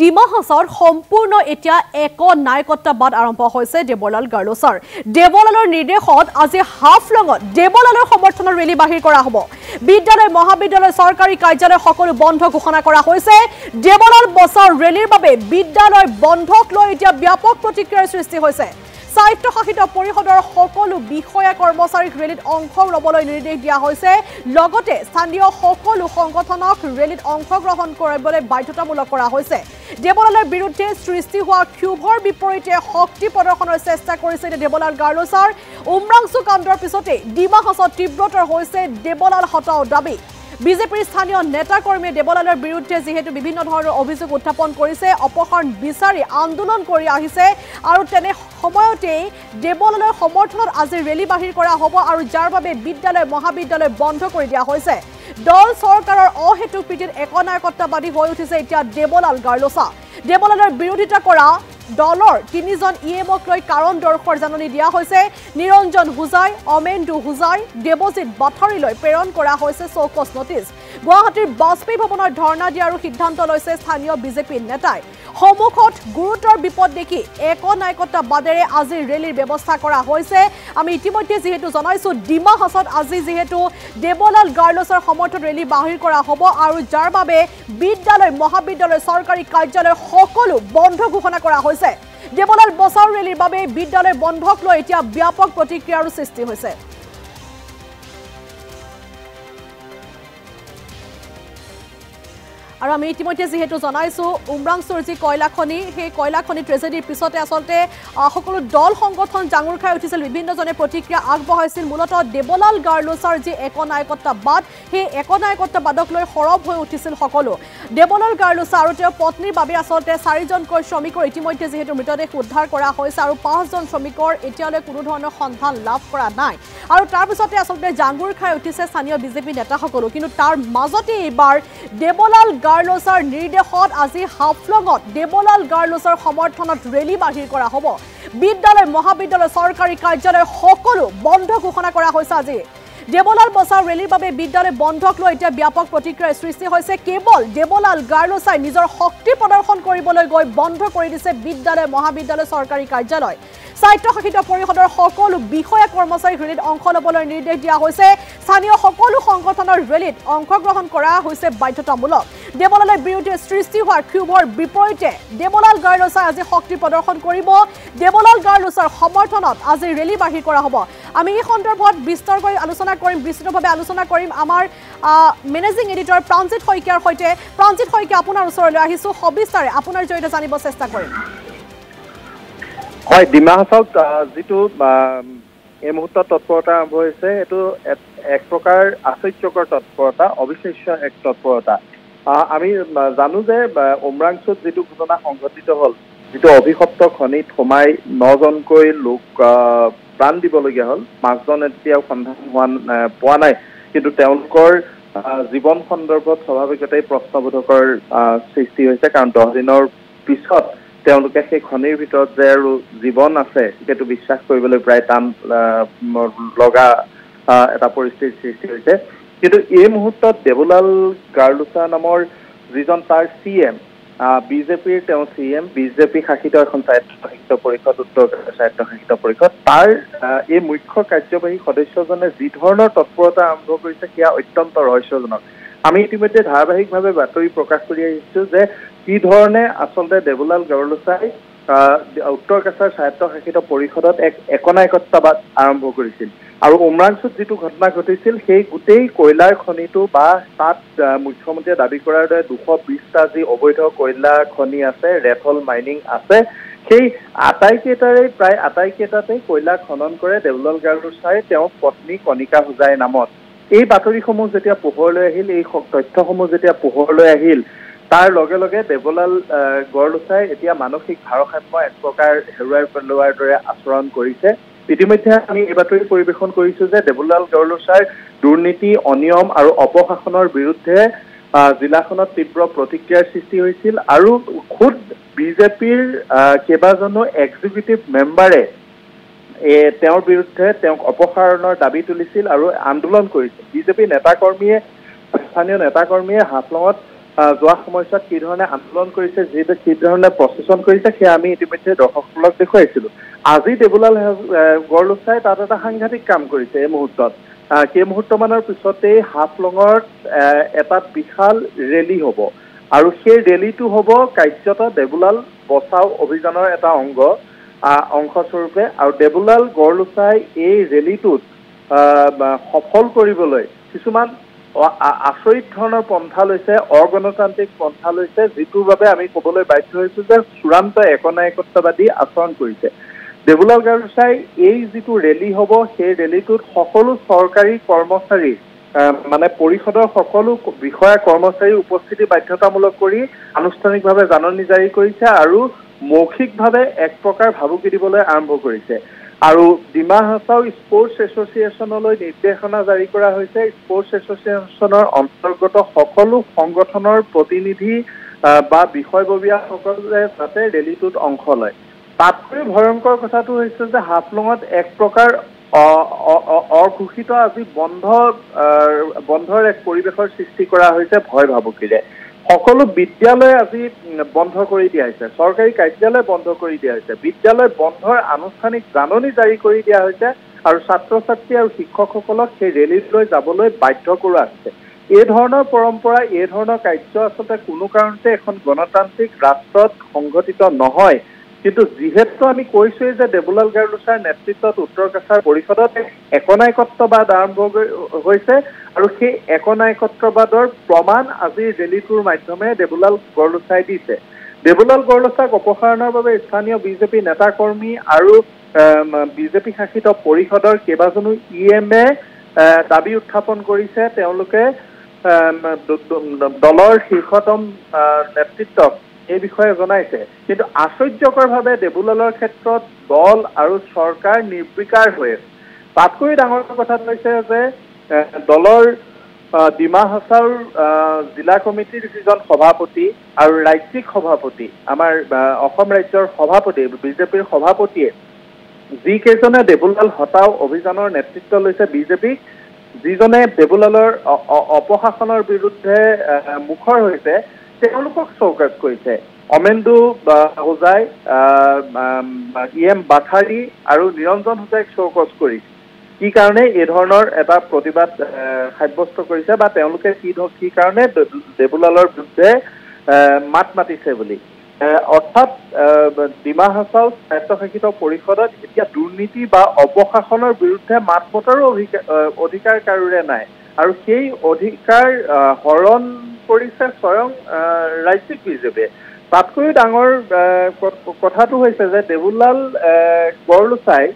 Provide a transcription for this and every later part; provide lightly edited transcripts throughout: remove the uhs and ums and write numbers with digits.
ডিমা হাছাওত সম্পূৰ্ণ এতিয়া একনায়কত্ববাদ আৰম্ভ হৈছে দেৱলাল গাৰ্লোছাৰ দেৱলালৰ নিৰ্দেশত আজি হাফলঙত দেৱলালৰ সমৰ্থনৰ ৰেলী বাহিৰ কৰা হ'ব বিদ্যালয় মহাবিদ্যালয় চৰকাৰী কাৰ্যালয় সকলো বন্ধ ঘোষণা কৰা হৈছে দেৱলাল বচাও ৰেলীৰ বাবে বিদ্যালয় বন্ধক লৈ এতিয়া ব্যাপক প্ৰতিক্ৰিয়াৰ সৃষ্টি হৈছে স্বায়ত্তশাসিত পৰিষদৰ সকলো বিষয়া কৰ্মচাৰীক ৰেলীত অংশ ল'বলৈ নিৰ্দেশ দিয়া হৈছে লগতে স্থানীয় সকলো সংগঠনক ৰেলীত অংশগ্ৰহণ কৰিবলৈ বাধ্যতামূলক কৰা হৈছে দেৱলালৰ বিৰুদ্ধে সৃষ্টি হোৱা ক্ষোভৰ বিপৰীতে শক্তি প্ৰদৰ্শনৰ চেষ্টা কৰিছে দেৱলাল গাৰ্লোছাৰ উমৰাংচু কাণ্ডৰ পিছতে ডিমা হাছাওত তীব্ৰতৰ হৈছে দেৱলাল হটাও দাবী বিজেপিৰ স্থানীয় নেতা কৰ্মীয়ে দেৱলালৰ বিৰুদ্ধে যেহেতু বিভিন্ন ধৰণৰ অভিযোগ উত্থাপন কৰিছে অপহৰণ বিচাৰি আন্দোলন কৰি আহিছে আৰু তেনে সময়তেই দেৱলালৰ সমৰ্থনত আজি ৰেলী বাহিৰ কৰা হ'ব আৰু যাৰ বাবে বিদ্যালয় মহাবিদ্যালয় বন্ধ কৰি দিয়া হৈছে দল চৰকাৰৰ অহেতুক পিঠিত একনায়কত্ববাদী হৈ উঠিছে এতিয়া দেৱলাল গাৰ্লোছা দেৱলালৰ বিৰোধিতা কৰা দলৰ তিনিজন ইএমক লৈ কাৰণ দৰ্শৰ জাননী দিয়া হৈছে নিৰঞ্জন হুজাই অমেন্দু হুজাই দেৱজিৎ বাথৰিলৈ প্ৰেৰণ কৰা হৈছে চৌকছ নটিছ গুৱাহাটীৰ বাজপেয়ী ভৱনৰ ধৰ্ণা দিয়াৰ সিদ্ধান্ত লৈছে স্থানীয় বিজেপি নেতাই সমুখত গুৰুতৰ বিপদ দেখি একনায়কত্ববাদেৰে আজি ৰেলীৰ ব্যৱস্থা কৰা হৈছে আমি ইতিমধ্যে যেহেতু জনাইছো ডিমা হাছাওত আজি যেহেতু দেৱলাল গাৰ্লোছাৰ সমৰ্থন ৰেলী বাহিৰ কৰা হ'ব আৰু যাৰ বাবে বিদ্যালয় মহাবিদ্যালয় চৰকাৰী কাৰ্যালয় সকলো বন্ধ ঘোষণা কৰা হৈছে দেৱলাল বচাও ৰেলীৰ বাবে বিদ্যালয় বন্ধক লৈ এতিয়া ব্যাপক প্ৰতিক্ৰিয়াৰ সৃষ্টি হৈছে আৰু আমি ইতিমধ্যে যেহেতু জনাইছো উমৰাংচুৰ যি কয়লাখনি সেই কয়লাখনি ট্ৰেজেডিৰ পিছতে আসলতে সকলো দল সংগঠন জাঙুৰ খাই উঠিছিল বিভিন্নজনে প্ৰতিক্ৰিয়া আগবঢ়াইছিল মূলতঃ দেৱলাল গাৰ্লোছাৰ যি একনায়কত্ববাদ সেই একনায়কত্ববাদক লৈ সৰব হৈ উঠিছিল সকলো দেৱলাল গাৰ্লোছা আৰু তেওঁৰ পত্নীৰ বাবে আসলতে 4জনকৈ শ্ৰমিকৰ ইতিমধ্যে যেহেতু মৃতদেহ উদ্ধাৰ কৰা হৈছে আৰু 5জন শ্ৰমিকৰ এতিয়ালৈ কোনো ধৰণৰ সন্ধান লাভ কৰা নাই আৰু তাৰ পিছতে আসলতে জাঙুৰ খাই উঠিছে স্থানীয় বিজেপি নেতাসকলো কিন্তু তাৰ মাজতে এইবাৰ দেৱলাল গাৰ্লোছাৰ নিৰ্দেশত আজি হাফলঙত দেৱলাল গাৰ্লোছাৰ সমৰ্থনত ৰেলী বাহিৰ কৰা হ'ব বিদ্যালয় মহাবিদ্যালয় চৰকাৰী কাৰ্যালয় সকলো বন্ধ ঘোষণা কৰা হৈছে আজি দেৱলাল বচাও ৰেলীৰ বাবে বিদ্যালয় বন্ধক লৈ এতিয়া ব্যাপক প্ৰতিক্ৰিয়াৰ সৃষ্টি হৈছে কেৱল দেৱলাল গাৰ্লোছাই নিজৰ শক্তি প্ৰদৰ্শন কৰিবলৈ গৈ বন্ধ কৰি দিছে বিদ্যালয় মহাবিদ্যালয় চৰকাৰী কাৰ্যালয় স্বায়ত্তশাসিত পৰিষদৰ সকলো বিষয়া কৰ্মচাৰীক ৰেলীত অংশ ল'বলৈ নিৰ্দেশ দিয়া হৈছে স্থানীয় সকলো সংগঠনৰ ৰেলীত অংশগ্ৰহণ কৰা হৈছে বাধ্যতামূলক দেৱলালৰ বিৰুদ্ধে সৃষ্টি হোৱা ক্ষোভৰ বিপৰীতে দেৱলাল গাৰ্লোছাই আজি শক্তি প্ৰদৰ্শন কৰিব দেৱলাল গাৰ্লোছাৰ সমৰ্থনত আজি ৰেলী বাহিৰ কৰা হ'ব আমি এই সন্দৰ্ভত বিস্তাৰকৈ আলোচনা কৰিম বিস্তৃতভাৱে আলোচনা কৰিম আমাৰ মেনেজিং এডিটৰ প্ৰাঞ্জিত শইকীয়াৰ সৈতে প্ৰাঞ্জিত শইকীয়া আপোনাৰ ওচৰলৈ আহিছো সবিস্তাৰে আপোনাৰ জৰিয়তে জানিব চেষ্টা কৰিম হয় ডিমা হাছাওত যেটো এই মুহূৰ্তত তৎপৰতা আৰম্ভ হৈছে এটো এক প্ৰকাৰ আশ্চৰ্যকৰ তৎপৰতা অবিশ্বাস্য এক তৎপৰতা আমি জানো যে উমৰাংচুত যেটো ঘটনা সংঘটিত হল যেটো অভিশপ্ত খনিত সোমাই 9জনকৈ লোক প্ৰাণ দিবলগীয়া হল 5জন এতিয়াও সন্ধান পোৱা নাই কিন্তু তেওঁলোকৰ জীৱন সন্দৰ্ভত স্বাভাৱিকতে প্ৰশ্নবোধকৰ সৃষ্টি হৈছে কাৰণ 10 দিনৰ পিছত তেওঁলোকে সেই খনিৰ ভিতৰত যে আৰু জীৱন আছে সেইটো বিশ্বাস কৰিবলৈ প্ৰায় টান লগা এটা পৰিস্থিতিৰ সৃষ্টি হৈছে কিন্তু এই মুহূৰ্তত দেৱলাল গাৰ্লোছা নামৰ যিজন তাৰ সিএম বিজেপিৰ তেওঁ সিএম বিজেপি শাসিত এখন স্বায়ত্তশাসিত পৰিষদ উত্তৰ স্বায়ত্তশাসিত পৰিষদ তাৰ এই মুখ্য কাৰ্যবাহী সদস্যজনে যি ধৰণৰ তৎপৰতা আৰম্ভ কৰিছে সেয়া অত্যন্ত ৰহস্যজনক আমি ইতিমধ্যে ধাৰাবাহিকভাৱে বাতৰি প্ৰকাশ কৰি আহিছো যে কি ধৰণে আসলতে দেৱলাল গাৰ্লোছাই উত্তৰ কাছাৰ স্বায়ত্তশাসিত পৰিষদত এক একনায়কত্ববাদ আৰম্ভ কৰিছিল আৰু উমৰাংচুত যেটো ঘটনা ঘটিছিল সেই গোটেই কয়লাৰ খনিটো বা তাত মুখ্যমন্ত্ৰীয়ে দাবী কৰাৰ দৰে 220টা যি অবৈধ কয়লা খনি আছে ৰেথল মাইনিং আছে সেই প্ৰায় আটাইকেইটাতে কয়লা খনন কৰে দেৱলাল গাৰ্লোছাই তেওঁৰ পত্নী কণিকা হুজাই নামত এই বাতৰিসমূহ যেতিয়া পোহৰলৈ আহিল এই তথ্যসমূহ যেতিয়া পোহৰলৈ আহিল তাৰ লগে লগে দেৱলাল গাৰ্লোছাই এতিয়া মানসিক ভাৰসাম্য এক প্ৰকাৰ হেৰুৱাই পেলোৱাৰ দৰে আচৰণ কৰিছে ইতিমধ্যে আমি এই বাতৰি পৰিৱেশন কৰিছো যে দেৱলাল গাৰ্লোছাৰ দুৰ্নীতি অনিয়ম আৰু অপশাসনৰ বিৰুদ্ধে জিলাখনত তীব্ৰ প্ৰতিক্ৰিয়াৰ সৃষ্টি হৈছিল আৰু খুদ বিজেপিৰ কেইবাজনো এক্সিকিউটিভ মেম্বাৰে তেওঁৰ বিৰুদ্ধে তেওঁক অপসাৰণৰ দাবী তুলিছিল আৰু আন্দোলন কৰিছিল বিজেপি নেতাকৰ্মীয়ে স্থানীয় নেতাকৰ্মীয়ে হাফলঙত যোৱা সময়ছোৱাত কি ধৰণে আন্দোলন কৰিছে, কি ধৰণে প্ৰচেছন কৰিছে, সেয়া আমি ইতিমধ্যে দৰ্শকসকলক দেখুৱাইছিলো। আজি দেবুলাল গড়লোচাই তাত এটা সাংঘাতিক কাম কৰিছে। এই মুহূৰ্তত কেইমুহূৰ্তমানৰ পিছতেই হাফলঙত এটা বিশাল ৰেলী হ'ব আৰু সেই ৰেলীটো হ'ব কাৰ্যত দেবুলাল বচাও অভিযানৰ এটা অংশস্বৰূপে। আৰু দেবুলাল গড়লোচাই এই ৰেলীটোত সফল কৰিবলৈ কিছুমান আচৰিত ধৰণৰ পন্থা লৈছে, অগণতান্ত্ৰিক পন্থা লৈছে, যিটোৰ বাবে আমি ক'বলৈ বাধ্য হৈছো যে চূড়ান্ত একনায়কত্ববাদী আচৰণ কৰিছে। দেবুলাল গড়লোচাই এই যিটো ৰেলী হ'ব, সেই ৰেলীটোত সকলো চৰকাৰী কৰ্মচাৰী মানে পৰিষদৰ সকলো বিষয়া কৰ্মচাৰী উপস্থিতি বাধ্যতামূলক কৰি আনুষ্ঠানিকভাৱে জাননী জাৰি কৰিছে আৰু মৌখিকভাৱে এক প্ৰকাৰ ভাবুকি দিবলৈ আৰম্ভ কৰিছে। আৰু ডিমা হাছাও স্পৰ্টছ এছ'চিয়েশ্যনলৈ নিৰ্দেশনা জাৰি কৰা হৈছে। স্পৰ্টছ এছ'চিয়েশ্যনৰ অন্তৰ্গত সকলো সংগঠনৰ প্ৰতিনিধি বা বিষয়ববীয়াসকলে যাতে ৰেলীটোত অংশ লয়। তাতকৈ ভয়ংকৰ কথাটো হৈছে যে হাফলঙত এক প্ৰকাৰ অঘোষিত আজি বন্ধৰ এক পৰিৱেশৰ সৃষ্টি কৰা হৈছে ভয় ভাবুকিৰে। সকলো বিদ্যালয় আজি বন্ধ কৰি দিয়া হৈছে, চৰকাৰী কাৰ্যালয় বন্ধ কৰি দিয়া হৈছে, বিদ্যালয় বন্ধৰ আনুষ্ঠানিক জাননী জাৰি কৰি দিয়া হৈছে আৰু ছাত্ৰ ছাত্ৰী আৰু শিক্ষকসকলক সেই ৰেলীলৈ যাবলৈ বাধ্য কৰোৱা হৈছে। এই ধৰণৰ পৰম্পৰা, এই ধৰণৰ কাৰ্য আচলতে কোনো কাৰণতে এখন গণতান্ত্ৰিক ৰাষ্ট্ৰত সংঘটিত নহয়। কিন্তু যিহেতু আমি কৈছোৱে যে দেবুলাল গড়লোচাৰ নেতৃত্বত উত্তৰ কাছাৰ পৰিষদত একনায়কত্ববাদ আৰম্ভ হৈছে আৰু সেই একনায়কত্ববাদৰ প্ৰমাণ আজি ৰেলীটোৰ মাধ্যমেৰে দেবুলাল গড়লোচাই দিছে। দেবুলাল গড়লোচাক অপসাৰণৰ বাবে স্থানীয় বিজেপি নেতাকৰ্মী আৰু বিজেপি শাসিত পৰিষদৰ কেইবাজনো EMA দাবী উত্থাপন কৰিছে। তেওঁলোকে দলৰ শীৰ্ষতম নেতৃত্বক এই বিষয়ে জনাইছে। কিন্তু আশ্চৰ্যকৰভাৱে দেবুলালৰ ক্ষেত্ৰত দল আৰু চৰকাৰ নিৰ্বিকাৰ হৈ আছে। তাতকৈ ডাঙৰ কথাটো হৈছে যে দলৰ ডিমা হাছাওৰ জিলা কমিটিৰ যিজন সভাপতি আৰু ৰাজ্যিক সভাপতি, আমাৰ অসম ৰাজ্যৰ সভাপতি, বিজেপিৰ সভাপতিয়ে যিকেইজনে দেবুলাল হটাও অভিযানৰ নেতৃত্ব লৈছে বিজেপিক, যিজনে দেবুলালৰ অপশাসনৰ বিৰুদ্ধে মুখৰ হৈছে, তেওঁলোকক চৌকাত কৰিছে। অমেন্দু হোজাই, EM বাথাৰী আৰু নিৰঞ্জন হোজাইক চৌকচ কৰিছে। কি কাৰণে এই ধৰণৰ এটা প্ৰতিবাদ সাব্যস্ত কৰিছে বা তেওঁলোকে কি কাৰণে দেবুলালৰ বিৰুদ্ধে মাত মাতিছে বুলি। অৰ্থাৎ ডিমা হাছাও স্বায়ত্তশাসিত পৰিষদত এতিয়া দুৰ্নীতি বা অপশাসনৰ বিৰুদ্ধে মাত মতাৰো অধিকাৰ কাৰোৰে নাই আৰু সেই অধিকাৰ হৰণ কৰিছে স্বয়ং ৰাজ্যিক বিজেপিয়ে। তাতকৈ ডাঙৰ কথাটো হৈছে যে দেবুলাল গড়লোচাই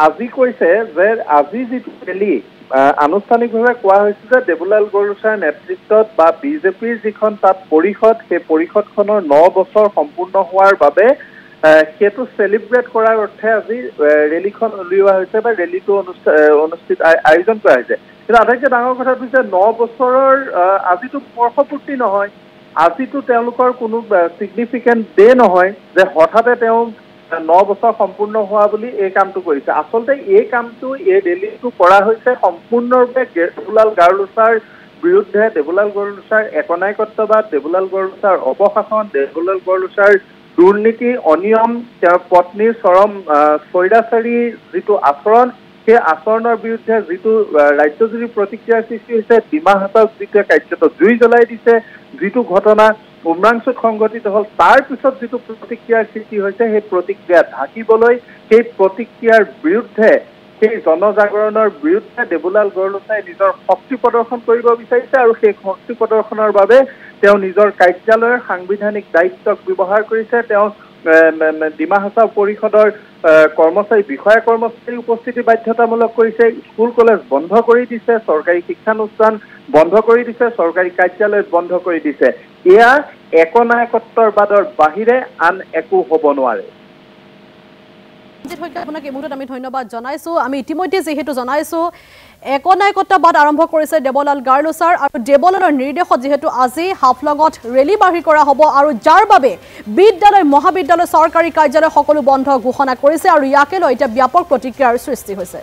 আজি কৈছে যে আজি যিটো ৰেলী আনুষ্ঠানিকভাৱে কোৱা হৈছে যে দেবুলাল গড়লোচাৰ নেতৃত্বত বা বিজেপিৰ যিখন তাত পৰিষদ, সেই পৰিষদখনৰ 9 বছৰ সম্পূৰ্ণ হোৱাৰ বাবে সেইটো চেলিব্ৰেট কৰাৰ অৰ্থে আজি ৰেলীখন উলিওৱা হৈছে বা ৰেলীটো আয়োজন কৰা হৈছে। কিন্তু আটাইতকৈ ডাঙৰ কথাটো হৈছে 9 বছৰৰ আজিতো বৰ্ষপূৰ্তি নহয়, আজিতো তেওঁলোকৰ কোনো ছিগনিফিকেণ্ট ডে নহয় যে হঠাতে তেওঁ 9 বছৰ সম্পূৰ্ণ হোৱা বুলি এই কামটো কৰিছে। আচলতে এই কামটো, এই ৰেলীটো কৰা হৈছে সম্পূৰ্ণৰূপে দেবুলাল গড়লোচাৰ বিৰুদ্ধে, দেবুলাল গড়লোচাৰ একনায়কত্ববাদ, দেবুলাল গড়লোচাৰ অপশাসন, দেবুলাল গড়লোচাৰ দুৰ্নীতি, অনিয়ম, তেওঁৰ পত্নীৰ চৰম স্বৈৰাচাৰী যিটো আচৰণ, সেই আচৰণৰ বিৰুদ্ধে যিটো ৰাজ্যজুৰি প্ৰতিক্ৰিয়াৰ সৃষ্টি হৈছে। ডিমা হাছাওক যিটোৱে কাৰ্যত জুই জ্বলাই দিছে, যিটো ঘটনা উমৰাংচুত সংঘটিত হ'ল, তাৰ পিছত যিটো প্ৰতিক্ৰিয়াৰ সৃষ্টি হৈছে, সেই প্ৰতিক্ৰিয়া ঢাকিবলৈ, সেই প্ৰতিক্ৰিয়াৰ বিৰুদ্ধে, সেই জনজাগৰণৰ বিৰুদ্ধে দেবুলাল গড়লোচাই নিজৰ শক্তি প্ৰদৰ্শন কৰিব বিচাৰিছে আৰু সেই শক্তি প্ৰদৰ্শনৰ বাবে তেওঁ নিজৰ কাৰ্যালয়ৰ সাংবিধানিক দায়িত্বক ব্যৱহাৰ কৰিছে। তেওঁ ডিমা হাছাও পৰিষদৰ বিষয়া কৰ্মচাৰী উপস্থিতি বাধ্যতামূলক কৰিছে, স্কুল কলেজ বন্ধ কৰি দিছে, চৰকাৰী শিক্ষানুষ্ঠান বন্ধ কৰি দিছে, চৰকাৰী কাৰ্যালয় বন্ধ কৰি দিছে। এয়া একনায়কত্ববাদৰ বাহিৰে আন একো হ'ব নোৱাৰে। আপোনাক এই মুহূৰ্তত আমি ধন্যবাদ জনাইছোঁ। আমি ইতিমধ্যে যিহেতু জনাইছোঁ একনায়কত্ববাদ আৰম্ভ কৰিছে দেবুলাল গড়লোচাৰ আৰু দেবুলালৰ নিৰ্দেশত যিহেতু আজি হাফলঙত ৰেলী বাহিৰ কৰা হ'ব আৰু যাৰ বাবে বিদ্যালয়, মহাবিদ্যালয়, চৰকাৰী কাৰ্যালয় সকলো বন্ধ ঘোষণা কৰিছে আৰু ইয়াকে লৈ এতিয়া ব্যাপক প্ৰতিক্ৰিয়াৰ সৃষ্টি হৈছে।